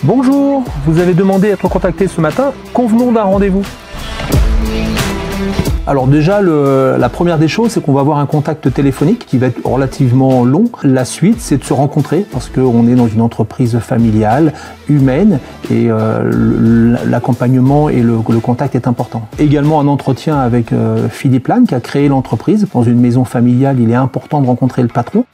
Bonjour, vous avez demandé à être contacté ce matin, convenons d'un rendez-vous. Alors déjà, la première des choses, c'est qu'on va avoir un contact téléphonique qui va être relativement long. La suite, c'est de se rencontrer parce qu'on est dans une entreprise familiale, humaine, et l'accompagnement et le contact est important. Également un entretien avec Philippe Lannes qui a créé l'entreprise. Dans une maison familiale, il est important de rencontrer le patron.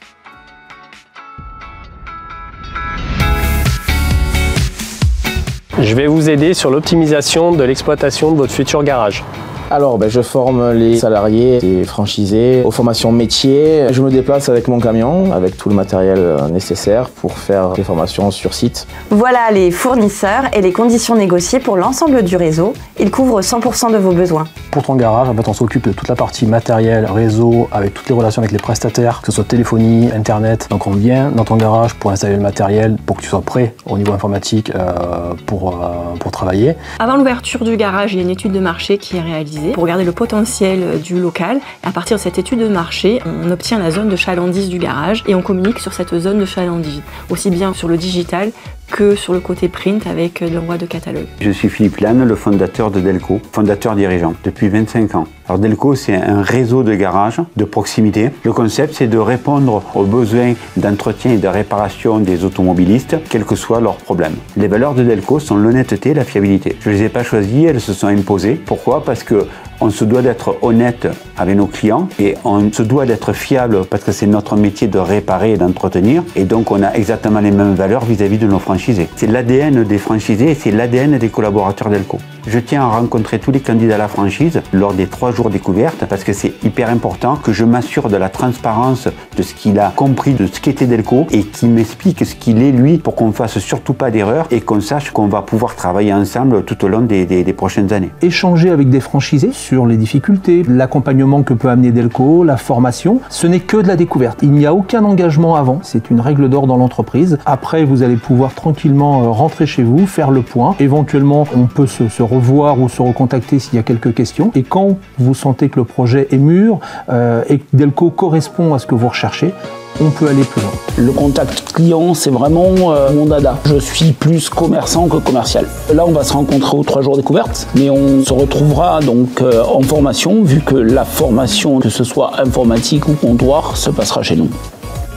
Je vais vous aider sur l'optimisation de l'exploitation de votre futur garage. Alors, je forme les salariés et franchisés aux formations métiers. Je me déplace avec mon camion, avec tout le matériel nécessaire pour faire des formations sur site. Voilà les fournisseurs et les conditions négociées pour l'ensemble du réseau. Ils couvrent 100% de vos besoins. Pour ton garage, en fait, on s'occupe de toute la partie matériel, réseau, avec toutes les relations avec les prestataires, que ce soit téléphonie, internet. Donc on vient dans ton garage pour installer le matériel, pour que tu sois prêt au niveau informatique pour travailler. Avant l'ouverture du garage, il y a une étude de marché qui est réalisée pour regarder le potentiel du local. Et à partir de cette étude de marché, on obtient la zone de chalandise du garage et on communique sur cette zone de chalandise, aussi bien sur le digital que sur le côté print avec l'envoi de catalogue. Je suis Philippe Lannes, le fondateur de Delco, fondateur dirigeant depuis 25 ans. Alors Delco, c'est un réseau de garages de proximité. Le concept, c'est de répondre aux besoins d'entretien et de réparation des automobilistes, quels que soient leurs problèmes. Les valeurs de Delco sont l'honnêteté et la fiabilité. Je ne les ai pas choisies, elles se sont imposées. Pourquoi? Parce que on se doit d'être honnête avec nos clients et on se doit d'être fiable parce que c'est notre métier de réparer et d'entretenir. Et donc, on a exactement les mêmes valeurs vis-à-vis de nos franchisés. C'est l'ADN des franchisés et c'est l'ADN des collaborateurs Delco. Je tiens à rencontrer tous les candidats à la franchise lors des 3 jours découvertes parce que c'est hyper important que je m'assure de la transparence de ce qu'il a compris de ce qu'était Delco et qu'il m'explique ce qu'il est lui pour qu'on ne fasse surtout pas d'erreur et qu'on sache qu'on va pouvoir travailler ensemble tout au long des prochaines années. Échanger avec des franchisés sur les difficultés, l'accompagnement que peut amener Delco, la formation, ce n'est que de la découverte. Il n'y a aucun engagement avant, c'est une règle d'or dans l'entreprise. Après, vous allez pouvoir tranquillement rentrer chez vous, faire le point. Éventuellement, on peut se revoir ou se recontacter s'il y a quelques questions. Et quand vous sentez que le projet est mûr et que Delco correspond à ce que vous recherchez, on peut aller plus loin. Le contact client, c'est vraiment mon dada. Je suis plus commerçant que commercial. Là, on va se rencontrer aux 3 jours découvertes, mais on se retrouvera donc en formation, vu que la formation, que ce soit informatique ou comptoir, se passera chez nous.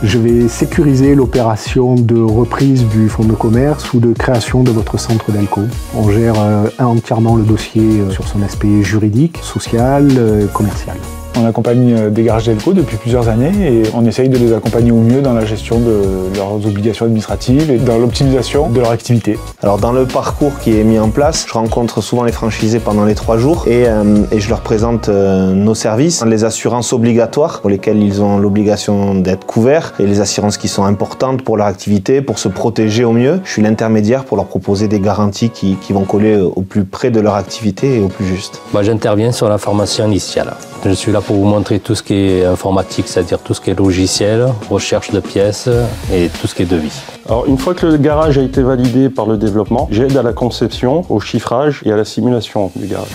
Je vais sécuriser l'opération de reprise du fonds de commerce ou de création de votre centre Delco. On gère entièrement le dossier sur son aspect juridique, social, commercial. On accompagne des garages Delco depuis plusieurs années et on essaye de les accompagner au mieux dans la gestion de leurs obligations administratives et dans l'optimisation de leur activité. Alors dans le parcours qui est mis en place, je rencontre souvent les franchisés pendant les 3 jours et je leur présente nos services, les assurances obligatoires pour lesquelles ils ont l'obligation d'être couverts et les assurances qui sont importantes pour leur activité, pour se protéger au mieux. Je suis l'intermédiaire pour leur proposer des garanties qui vont coller au plus près de leur activité et au plus juste. Moi j'interviens sur la formation initiale. Je suis là pour vous montrer tout ce qui est informatique, c'est-à-dire tout ce qui est logiciel, recherche de pièces et tout ce qui est devis. Alors une fois que le garage a été validé par le développement, j'aide à la conception, au chiffrage et à la simulation du garage.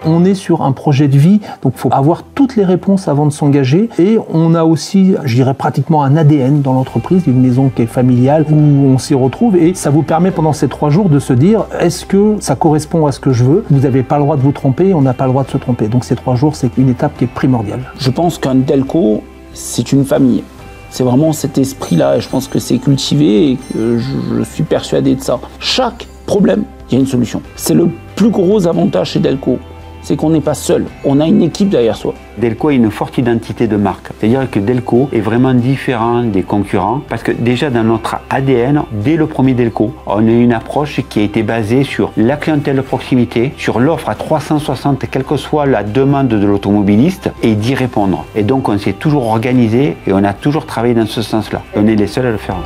On est sur un projet de vie, donc il faut avoir toutes les réponses avant de s'engager. Et on a aussi, je dirais pratiquement un ADN dans l'entreprise, une maison qui est familiale où on s'y retrouve. Et ça vous permet pendant ces 3 jours de se dire, est-ce que ça correspond à ce que je veux? Vous n'avez pas le droit de vous tromper, on n'a pas le droit de se tromper. Donc ces 3 jours, c'est une étape qui est primordiale. Je pense qu'un Delco, c'est une famille. C'est vraiment cet esprit-là et je pense que c'est cultivé et que je suis persuadé de ça. Chaque problème, il y a une solution. C'est le plus gros avantage chez Delco. C'est qu'on n'est pas seul, on a une équipe derrière soi. Delco a une forte identité de marque. C'est-à-dire que Delco est vraiment différent des concurrents parce que déjà dans notre ADN, dès le premier Delco, on a une approche qui a été basée sur la clientèle de proximité, sur l'offre à 360, quelle que soit la demande de l'automobiliste, et d'y répondre. Et donc on s'est toujours organisé et on a toujours travaillé dans ce sens-là. On est les seuls à le faire.